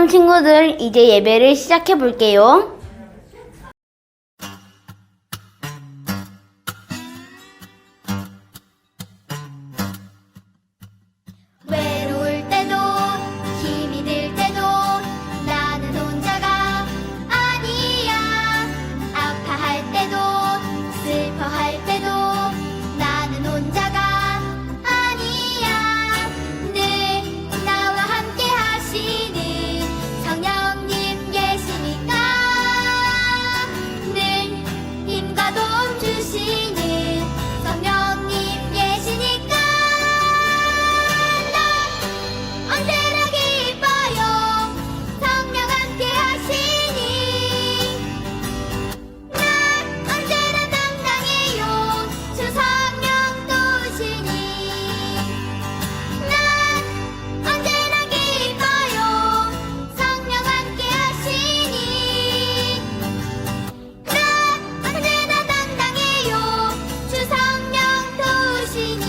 그럼 친구들, 이제 예배를 시작해 볼게요. 외로울 때도 힘이 들 때도 나는 혼자가 아니야. 아파할 때도 슬퍼할 때도 나는 혼자가 아니야. 늘 나와 함께 하시는 성령님 계시니까, 늘 힘과 도움 주시는 성령님 계시니까 언제나 기뻐요. 성령 함께 하시니 난 언제나 당당해요. 주 성령 도우시니 난 언제나 기뻐요. 성령 함께 하시니 난 언제나 당당해요. 주 성령 도우시니.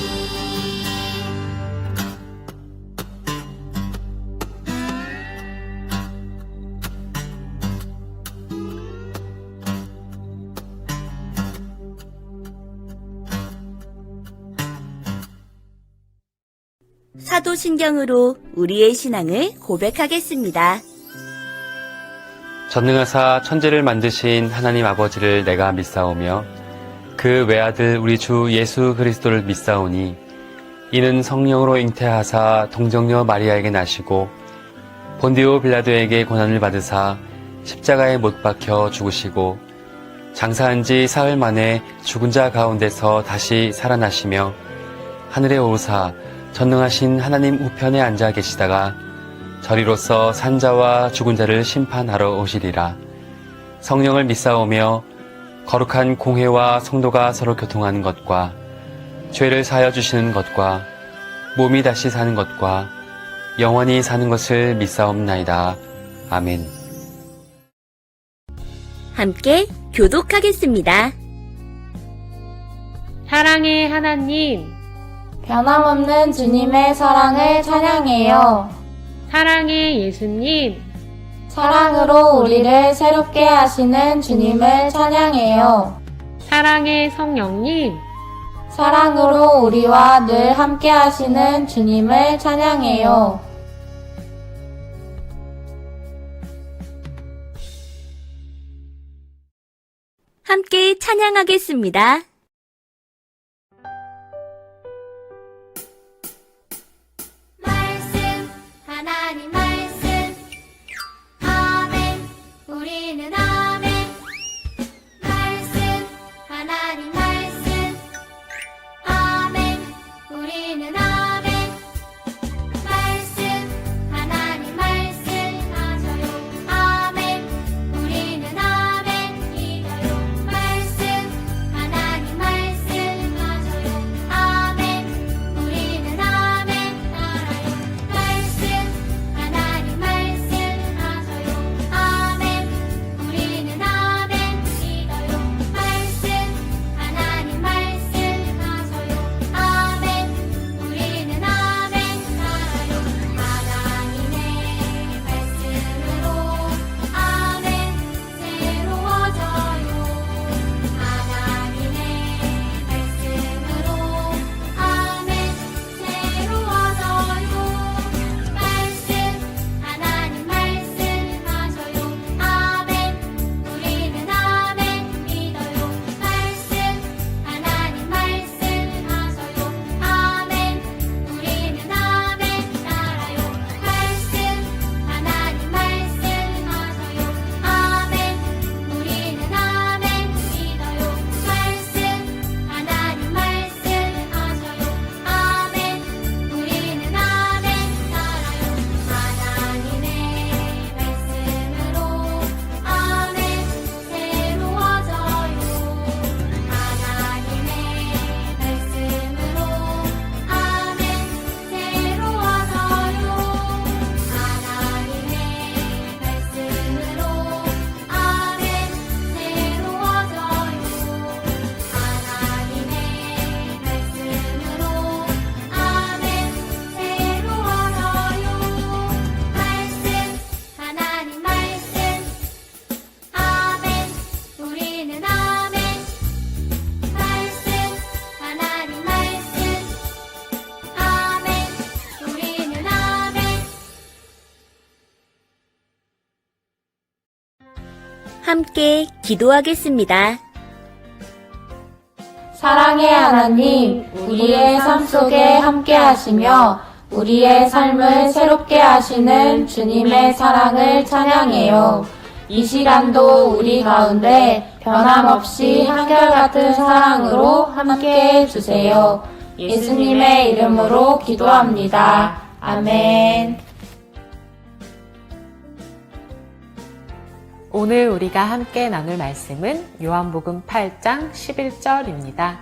사도신경으로 우리의 신앙을 고백하겠습니다. 전능하사 천지를 만드신 하나님 아버지를 내가 믿사오며 그 외아들 우리 주 예수 그리스도를 믿사오니 이는 성령으로 잉태하사 동정녀 마리아에게 나시고 본디오 빌라도에게 고난을 받으사 십자가에 못 박혀 죽으시고 장사한 지 사흘 만에 죽은 자 가운데서 다시 살아나시며 하늘에 오르사 전능하신 하나님 우편에 앉아 계시다가 저리로서 산자와 죽은 자를 심판하러 오시리라. 성령을 믿사오며 거룩한 공회와 성도가 서로 교통하는 것과 죄를 사하여 주시는 것과 몸이 다시 사는 것과 영원히 사는 것을 믿사옵나이다. 아멘. 함께 교독하겠습니다. 사랑의 하나님, 변함없는 주님의 사랑을 찬양해요. 사랑의 예수님, 사랑으로 우리를 새롭게 하시는 주님을 찬양해요. 사랑의 성령님, 사랑으로 우리와 늘 함께 하시는 주님을 찬양해요. 함께 찬양하겠습니다. 말씀, 하나님 말씀, 아멘. 우리는 아멘. 말씀, 하나님 말씀, 아멘. 우리는 아멘. 말씀, 하나님 말씀, 맞아요. 아멘. 우리는 아멘. 믿어요. 말씀, 하나님 함께 기도하겠습니다. 사랑의 하나님, 우리의 삶 속에 함께 하시며 우리의 삶을 새롭게 하시는 주님의 사랑을 찬양해요. 이 시간도 우리 가운데 변함없이 한결같은 사랑으로 함께 해주세요. 예수님의 이름으로 기도합니다. 아멘. 오늘 우리가 함께 나눌 말씀은 요한복음 8장 11절입니다.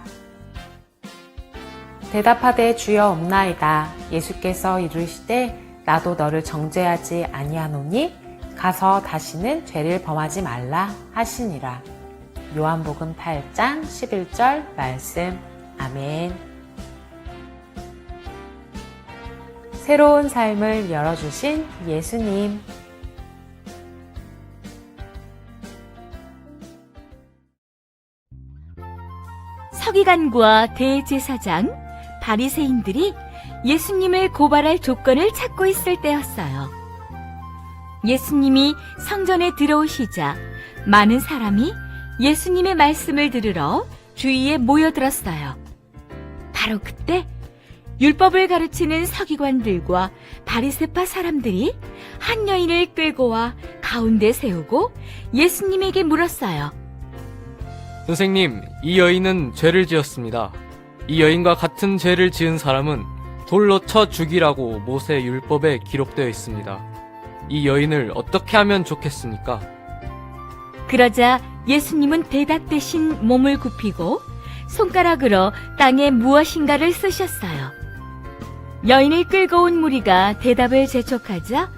대답하되 주여 없나이다. 예수께서 이르시되 나도 너를 정죄하지 아니하노니 가서 다시는 죄를 범하지 말라 하시니라. 요한복음 8장 11절 말씀. 아멘. 새로운 삶을 열어주신 예수님. 서기관과 대제사장, 바리새인들이 예수님을 고발할 조건을 찾고 있을 때였어요. 예수님이 성전에 들어오시자 많은 사람이 예수님의 말씀을 들으러 주위에 모여들었어요. 바로 그때 율법을 가르치는 서기관들과 바리새파 사람들이 한 여인을 끌고 와 가운데 세우고 예수님에게 물었어요. 선생님, 이 여인은 죄를 지었습니다. 이 여인과 같은 죄를 지은 사람은 돌로 쳐 죽이라고 모세 율법에 기록되어 있습니다. 이 여인을 어떻게 하면 좋겠습니까? 그러자 예수님은 대답 대신 몸을 굽히고 손가락으로 땅에 무엇인가를 쓰셨어요. 여인을 끌고 온 무리가 대답을 재촉하자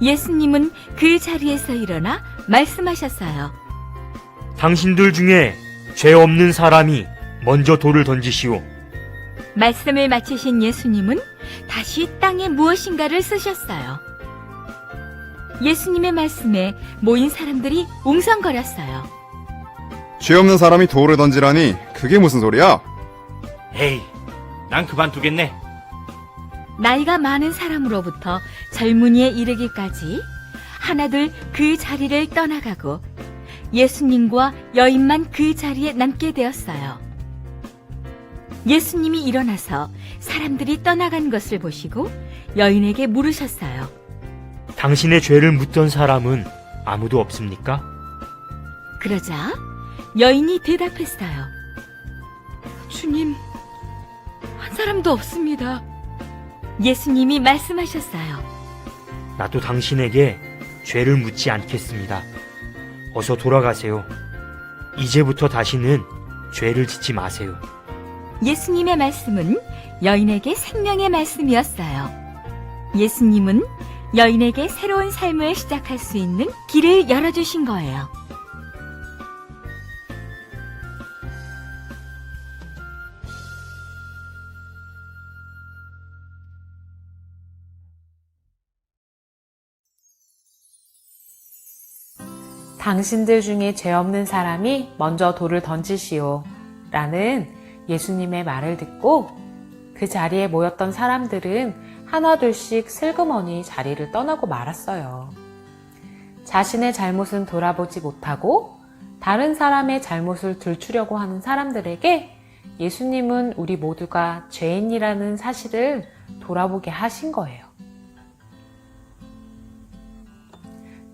예수님은 그 자리에서 일어나 말씀하셨어요. 당신들 중에 죄 없는 사람이 먼저 돌을 던지시오. 말씀을 마치신 예수님은 다시 땅에 무엇인가를 쓰셨어요. 예수님의 말씀에 모인 사람들이 웅성거렸어요. 죄 없는 사람이 돌을 던지라니 그게 무슨 소리야? 에이, 난 그만두겠네. 나이가 많은 사람으로부터 젊은이에 이르기까지 하나둘 그 자리를 떠나가고 예수님과 여인만 그 자리에 남게 되었어요. 예수님이 일어나서 사람들이 떠나간 것을 보시고 여인에게 물으셨어요. 당신의 죄를 묻던 사람은 아무도 없습니까? 그러자 여인이 대답했어요. 주님, 한 사람도 없습니다. 예수님이 말씀하셨어요. 나도 당신에게 죄를 묻지 않겠습니다. 어서 돌아가세요. 이제부터 다시는 죄를 짓지 마세요. 예수님의 말씀은 여인에게 생명의 말씀이었어요. 예수님은 여인에게 새로운 삶을 시작할 수 있는 길을 열어주신 거예요. 당신들 중에 죄 없는 사람이 먼저 돌을 던지시오. 라는 예수님의 말을 듣고 그 자리에 모였던 사람들은 하나둘씩 슬그머니 자리를 떠나고 말았어요. 자신의 잘못은 돌아보지 못하고 다른 사람의 잘못을 들추려고 하는 사람들에게 예수님은 우리 모두가 죄인이라는 사실을 돌아보게 하신 거예요.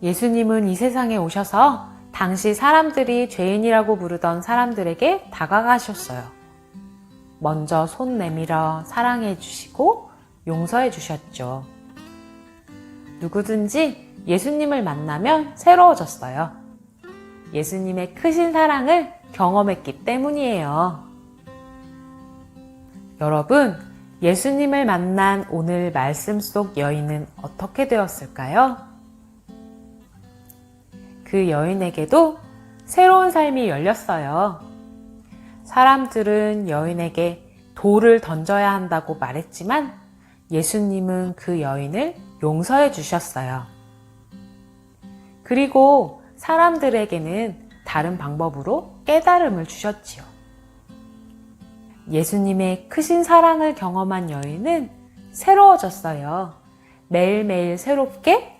예수님은 이 세상에 오셔서 당시 사람들이 죄인이라고 부르던 사람들에게 다가가셨어요. 먼저 손 내밀어 사랑해 주시고 용서해 주셨죠. 누구든지 예수님을 만나면 새로워졌어요. 예수님의 크신 사랑을 경험했기 때문이에요. 여러분, 예수님을 만난 오늘 말씀 속 여인은 어떻게 되었을까요? 그 여인에게도 새로운 삶이 열렸어요. 사람들은 여인에게 돌을 던져야 한다고 말했지만 예수님은 그 여인을 용서해 주셨어요. 그리고 사람들에게는 다른 방법으로 깨달음을 주셨지요. 예수님의 크신 사랑을 경험한 여인은 새로워졌어요. 매일매일 새롭게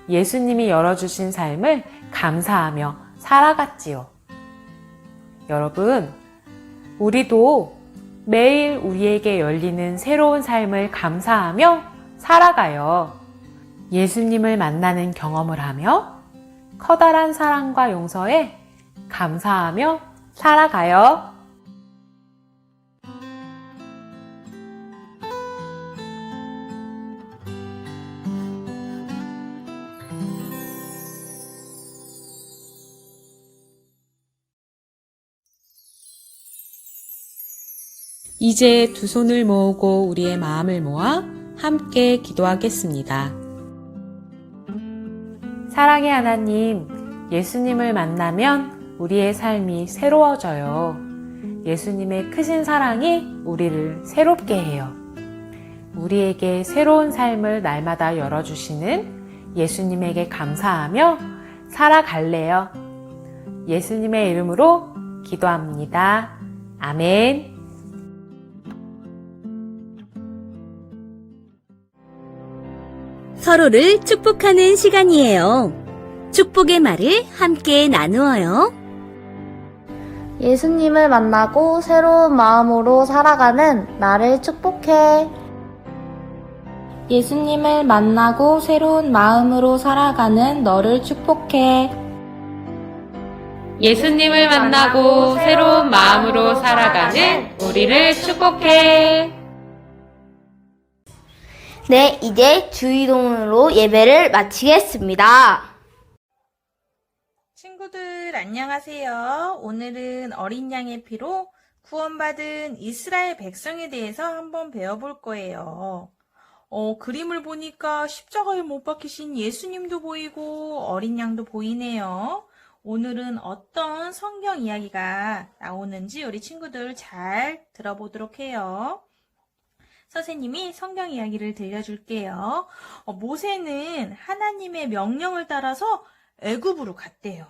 예수님이 열어주신 삶을 감사하며 살아갔지요. 여러분, 우리도 매일 우리에게 열리는 새로운 삶을 감사하며 살아가요. 예수님을 만나는 경험을 하며 커다란 사랑과 용서에 감사하며 살아가요. 이제 두 손을 모으고 우리의 마음을 모아 함께 기도하겠습니다. 사랑의 하나님, 예수님을 만나면 우리의 삶이 새로워져요. 예수님의 크신 사랑이 우리를 새롭게 해요. 우리에게 새로운 삶을 날마다 열어주시는 예수님에게 감사하며 살아갈래요. 예수님의 이름으로 기도합니다. 아멘. 서로를 축복하는 시간이에요. 축복의 말을 함께 나누어요. 예수님을 만나고 새로운 마음으로 살아가는 나를 축복해. 예수님을 만나고 새로운 마음으로 살아가는 너를 축복해. 예수님을 만나고 새로운 마음으로 살아가는 우리를 축복해. 네, 이제 주의동으로 예배를 마치겠습니다. 친구들 안녕하세요. 오늘은 어린 양의 피로 구원받은 이스라엘 백성에 대해서 한번 배워볼 거예요. 그림을 보니까 십자가에 못 박히신 예수님도 보이고 어린 양도 보이네요. 오늘은 어떤 성경 이야기가 나오는지 우리 친구들 잘 들어보도록 해요. 선생님이 성경 이야기를 들려줄게요. 모세는 하나님의 명령을 따라서 애굽으로 갔대요.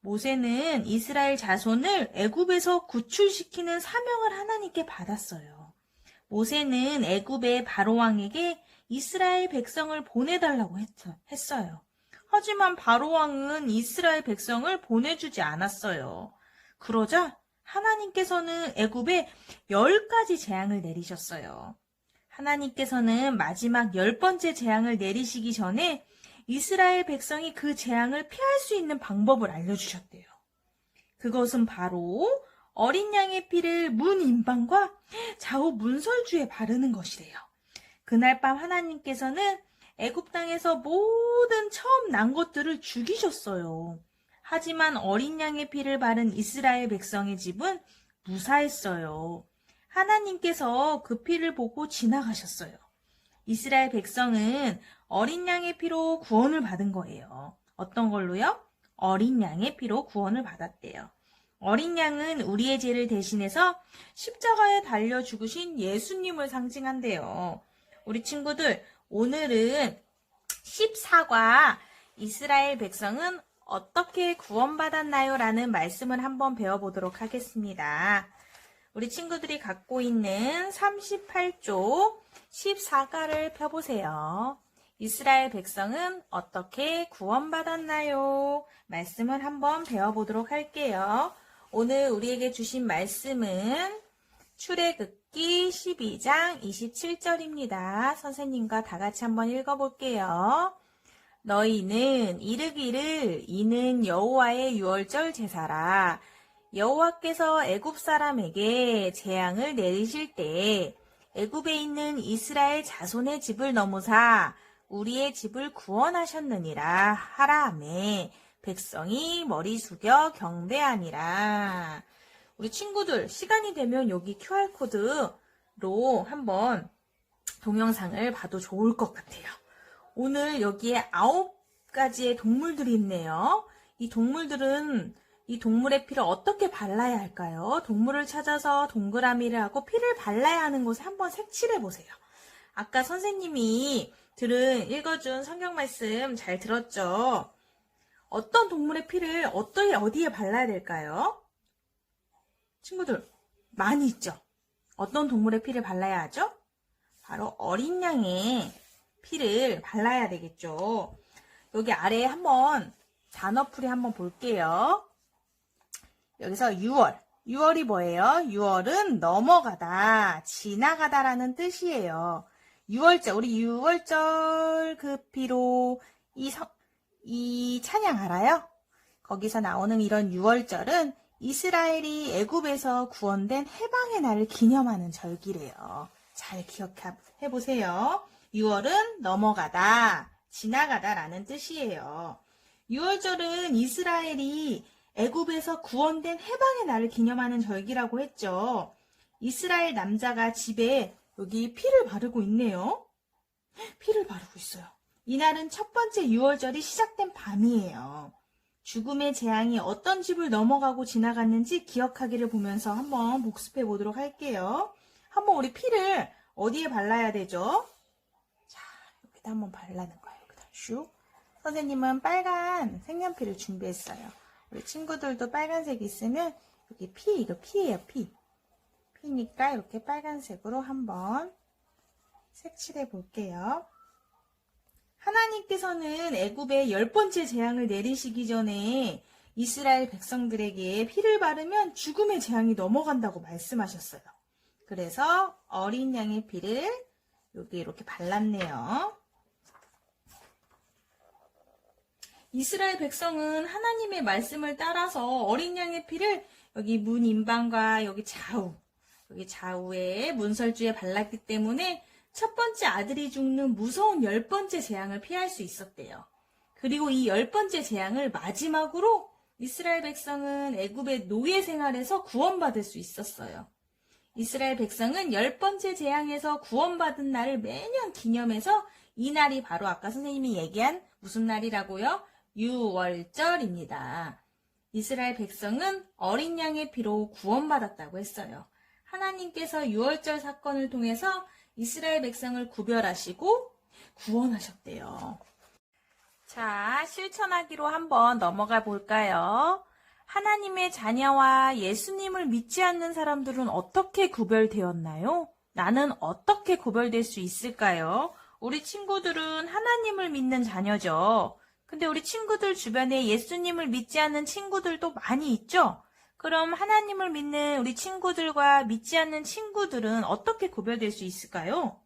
모세는 이스라엘 자손을 애굽에서 구출시키는 사명을 하나님께 받았어요. 모세는 애굽의 바로 왕에게 이스라엘 백성을 보내달라고 했어요. 하지만 바로 왕은 이스라엘 백성을 보내주지 않았어요. 그러자 하나님께서는 애굽에 10가지 재앙을 내리셨어요. 하나님께서는 마지막 10번째 재앙을 내리시기 전에 이스라엘 백성이 그 재앙을 피할 수 있는 방법을 알려주셨대요. 그것은 바로 어린 양의 피를 문 인방과 좌우 문설주에 바르는 것이래요. 그날 밤 하나님께서는 애굽 땅에서 모든 처음 난 것들을 죽이셨어요. 하지만 어린 양의 피를 바른 이스라엘 백성의 집은 무사했어요. 하나님께서 그 피를 보고 지나가셨어요. 이스라엘 백성은 어린 양의 피로 구원을 받은 거예요. 어떤 걸로요? 어린 양의 피로 구원을 받았대요. 어린 양은 우리의 죄를 대신해서 십자가에 달려 죽으신 예수님을 상징한대요. 우리 친구들, 오늘은 14과 이스라엘 백성은 어떻게 구원받았나요? 라는 말씀을 한번 배워보도록 하겠습니다. 우리 친구들이 갖고 있는 38쪽 14가를 펴보세요. 이스라엘 백성은 어떻게 구원받았나요? 말씀을 한번 배워보도록 할게요. 오늘 우리에게 주신 말씀은 출애굽기 12장 27절입니다. 선생님과 다 같이 한번 읽어볼게요. 너희는 이르기를 이는 여호와의 유월절 제사라. 여호와께서 애굽 사람에게 재앙을 내리실 때 애굽에 있는 이스라엘 자손의 집을 넘으사 우리의 집을 구원하셨느니라 하라 하매 백성이 머리 숙여 경배하니라. 우리 친구들 시간이 되면 여기 QR코드로 한번 동영상을 봐도 좋을 것 같아요. 오늘 여기에 9가지의 동물들이 있네요. 이 동물들은 이 동물의 피를 어떻게 발라야 할까요? 동물을 찾아서 동그라미를 하고 피를 발라야 하는 곳에 한번 색칠해 보세요. 아까 선생님이 읽어준 성경 말씀 잘 들었죠? 어떤 동물의 피를 어디에 발라야 될까요? 친구들 많이 있죠? 어떤 동물의 피를 발라야 하죠? 바로 어린 양의 피를 발라야 되겠죠. 여기 아래에 한번 단어풀이 한번 볼게요. 여기서 6월. 6월이 뭐예요? 6월은 넘어가다, 지나가다라는 뜻이에요. 6월절, 우리 6월절 그 피로 이 찬양 알아요? 거기서 나오는 이런 6월절은 이스라엘이 애굽에서 구원된 해방의 날을 기념하는 절기래요. 잘 기억해 보세요. 6월은 넘어가다, 지나가다라는 뜻이에요. 6월절은 이스라엘이 애굽에서 구원된 해방의 날을 기념하는 절기라고 했죠. 이스라엘 남자가 집에 여기 피를 바르고 있네요. 피를 바르고 있어요. 이날은 첫 번째 6월절이 시작된 밤이에요. 죽음의 재앙이 어떤 집을 넘어가고 지나갔는지 기억하기를 보면서 한번 복습해 보도록 할게요. 한번 우리 피를 어디에 발라야 되죠? 자, 여기다 한번 바르는 거예요. 여기다 슉. 선생님은 빨간 색연필을 준비했어요. 우리 친구들도 빨간색 있으면 여기 이거 피예요, 피. 피니까 이렇게 빨간색으로 한번 색칠해 볼게요. 하나님께서는 애굽에 10번째 재앙을 내리시기 전에 이스라엘 백성들에게 피를 바르면 죽음의 재앙이 넘어간다고 말씀하셨어요. 그래서 어린 양의 피를 여기 이렇게 발랐네요. 이스라엘 백성은 하나님의 말씀을 따라서 어린 양의 피를 여기 문 임방과 여기 좌우에 문설주에 발랐기 때문에 첫 번째 아들이 죽는 무서운 10번째 재앙을 피할 수 있었대요. 그리고 이 10번째 재앙을 마지막으로 이스라엘 백성은 애굽의 노예 생활에서 구원받을 수 있었어요. 이스라엘 백성은 10번째 재앙에서 구원받은 날을 매년 기념해서 이 날이 바로 아까 선생님이 얘기한 무슨 날이라고요? 6월절입니다. 이스라엘 백성은 어린 양의 피로 구원받았다고 했어요. 하나님께서 6월절 사건을 통해서 이스라엘 백성을 구별하시고 구원하셨대요. 자, 실천하기로 한번 넘어가 볼까요? 하나님의 자녀와 예수님을 믿지 않는 사람들은 어떻게 구별되었나요? 나는 어떻게 구별될 수 있을까요? 우리 친구들은 하나님을 믿는 자녀죠. 근데 우리 친구들 주변에 예수님을 믿지 않는 친구들도 많이 있죠? 그럼 하나님을 믿는 우리 친구들과 믿지 않는 친구들은 어떻게 구별될 수 있을까요?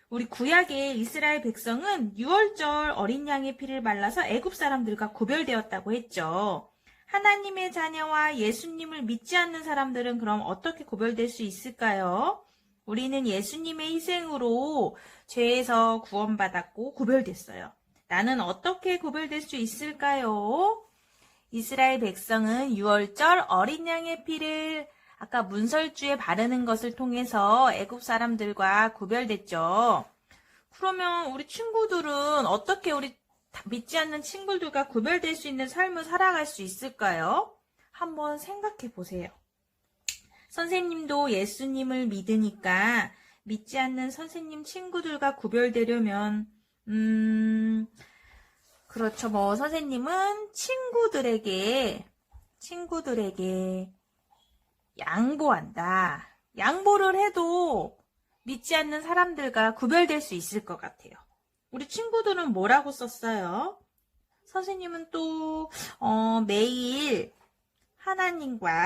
우리 구약의 이스라엘 백성은 6월절 어린 양의 피를 발라서 애굽 사람들과 구별되었다고 했죠. 하나님의 자녀와 예수님을 믿지 않는 사람들은 그럼 어떻게 구별될 수 있을까요? 우리는 예수님의 희생으로 죄에서 구원받았고 구별됐어요. 나는 어떻게 구별될 수 있을까요? 이스라엘 백성은 6월절 어린 양의 피를 아까 문설주에 바르는 것을 통해서 애굽 사람들과 구별됐죠. 그러면 우리 친구들은 어떻게 우리 믿지 않는 친구들과 구별될 수 있는 삶을 살아갈 수 있을까요? 한번 생각해 보세요. 선생님도 예수님을 믿으니까 믿지 않는 선생님 친구들과 구별되려면 그렇죠. 선생님은 친구들에게 양보한다. 양보를 해도 믿지 않는 사람들과 구별될 수 있을 것 같아요. 우리 친구들은 뭐라고 썼어요? 선생님은 또 매일 하나님께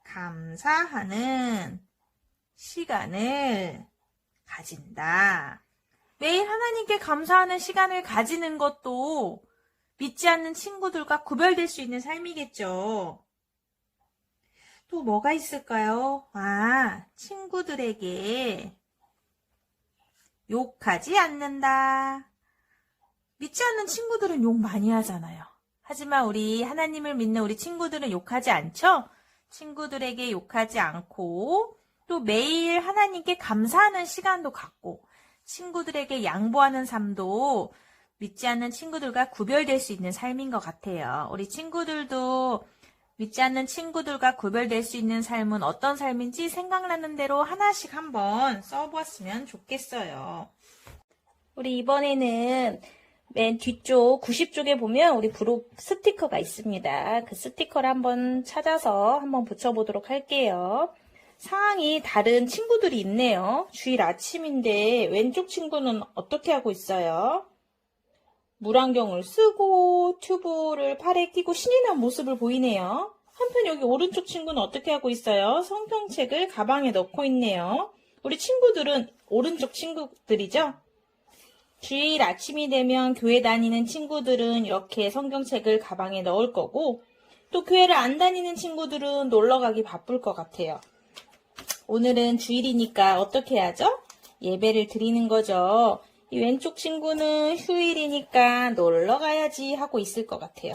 감사하는 시간을 가진다. 매일 하나님께 감사하는 시간을 가지는 것도 믿지 않는 친구들과 구별될 수 있는 삶이겠죠. 또 뭐가 있을까요? 친구들에게 욕하지 않는다. 믿지 않는 친구들은 욕 많이 하잖아요. 하지만 우리 하나님을 믿는 우리 친구들은 욕하지 않죠? 친구들에게 욕하지 않고 또 매일 하나님께 감사하는 시간도 갖고 친구들에게 양보하는 삶도 믿지 않는 친구들과 구별될 수 있는 삶인 것 같아요. 우리 친구들도 믿지 않는 친구들과 구별될 수 있는 삶은 어떤 삶인지 생각나는 대로 하나씩 한번 써보았으면 좋겠어요. 우리 이번에는 맨 뒤쪽 90쪽에 보면 우리 부록 스티커가 있습니다. 그 스티커를 한번 찾아서 한번 붙여보도록 할게요. 상황이 다른 친구들이 있네요. 주일 아침인데 왼쪽 친구는 어떻게 하고 있어요? 물안경을 쓰고 튜브를 팔에 끼고 신이 난 모습을 보이네요. 한편 여기 오른쪽 친구는 어떻게 하고 있어요? 성경책을 가방에 넣고 있네요. 우리 친구들은 오른쪽 친구들이죠? 주일 아침이 되면 교회 다니는 친구들은 이렇게 성경책을 가방에 넣을 거고, 또 교회를 안 다니는 친구들은 놀러 가기 바쁠 것 같아요. 오늘은 주일이니까 어떻게 해야죠? 예배를 드리는 거죠. 이 왼쪽 친구는 휴일이니까 놀러 가야지 하고 있을 것 같아요.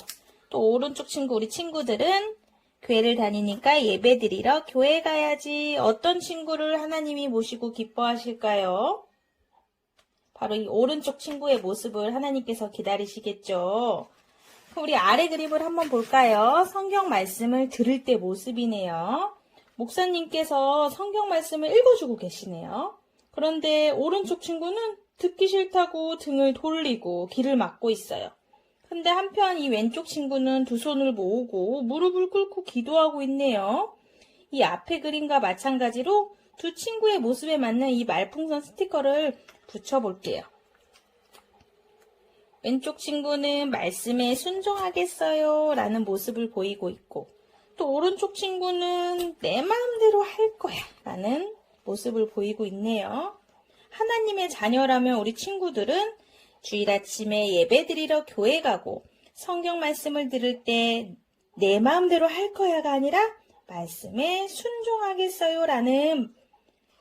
또 오른쪽 친구, 우리 친구들은 교회를 다니니까 예배 드리러 교회 가야지. 어떤 친구를 하나님이 모시고 기뻐하실까요? 바로 이 오른쪽 친구의 모습을 하나님께서 기다리시겠죠. 그럼 우리 아래 그림을 한번 볼까요? 성경 말씀을 들을 때 모습이네요. 목사님께서 성경 말씀을 읽어주고 계시네요. 그런데 오른쪽 친구는 듣기 싫다고 등을 돌리고 귀를 막고 있어요. 근데 한편 이 왼쪽 친구는 두 손을 모으고 무릎을 꿇고 기도하고 있네요. 이 앞에 그림과 마찬가지로 두 친구의 모습에 맞는 이 말풍선 스티커를 붙여볼게요. 왼쪽 친구는 말씀에 순종하겠어요 라는 모습을 보이고 있고, 또 오른쪽 친구는 내 마음대로 할 거야 라는 모습을 보이고 있네요. 하나님의 자녀라면 우리 친구들은 주일 아침에 예배 드리러 교회 가고 성경 말씀을 들을 때 내 마음대로 할 거야가 아니라 말씀에 순종하겠어요 라는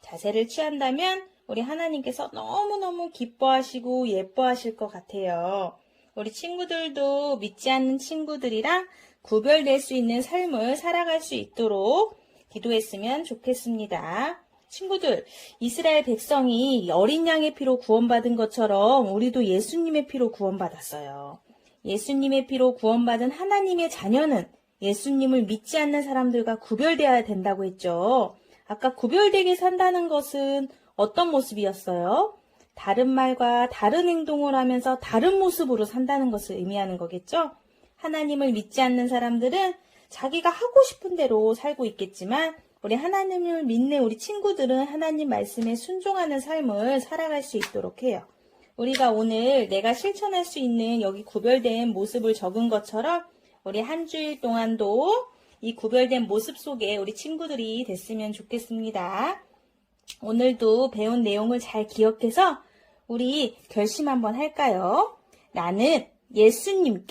자세를 취한다면 우리 하나님께서 너무너무 기뻐하시고 예뻐하실 것 같아요. 우리 친구들도 믿지 않는 친구들이랑 구별될 수 있는 삶을 살아갈 수 있도록 기도했으면 좋겠습니다. 친구들, 이스라엘 백성이 어린 양의 피로 구원받은 것처럼 우리도 예수님의 피로 구원받았어요. 예수님의 피로 구원받은 하나님의 자녀는 예수님을 믿지 않는 사람들과 구별되어야 된다고 했죠. 아까 구별되게 산다는 것은 어떤 모습이었어요? 다른 말과 다른 행동을 하면서 다른 모습으로 산다는 것을 의미하는 거겠죠? 하나님을 믿지 않는 사람들은 자기가 하고 싶은 대로 살고 있겠지만 우리 하나님을 믿는 우리 친구들은 하나님 말씀에 순종하는 삶을 살아갈 수 있도록 해요. 우리가 오늘 내가 실천할 수 있는 여기 구별된 모습을 적은 것처럼 우리 한 주일 동안도 이 구별된 모습 속에 우리 친구들이 됐으면 좋겠습니다. 오늘도 배운 내용을 잘 기억해서 우리 결심 한번 할까요? 나는 예수님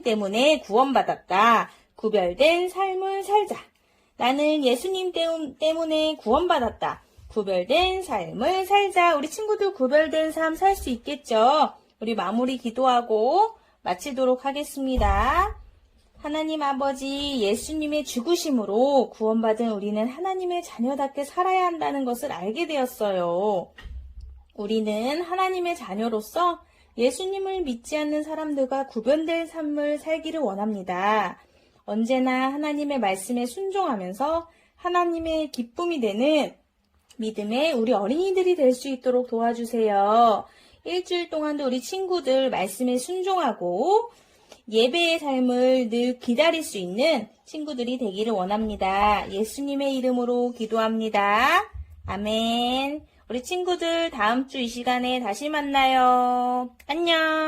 때문에 구원받았다. 구별된 삶을 살자. 나는 예수님 때문에 구원받았다. 구별된 삶을 살자. 우리 친구들 구별된 삶 살 수 있겠죠? 우리 마무리 기도하고 마치도록 하겠습니다. 하나님 아버지, 예수님의 죽으심으로 구원받은 우리는 하나님의 자녀답게 살아야 한다는 것을 알게 되었어요. 우리는 하나님의 자녀로서 예수님을 믿지 않는 사람들과 구별된 삶을 살기를 원합니다. 언제나 하나님의 말씀에 순종하면서 하나님의 기쁨이 되는 믿음의 우리 어린이들이 될 수 있도록 도와주세요. 일주일 동안도 우리 친구들 말씀에 순종하고 예배의 삶을 늘 기다릴 수 있는 친구들이 되기를 원합니다. 예수님의 이름으로 기도합니다. 아멘. 우리 친구들 다음 주 이 시간에 다시 만나요. 안녕.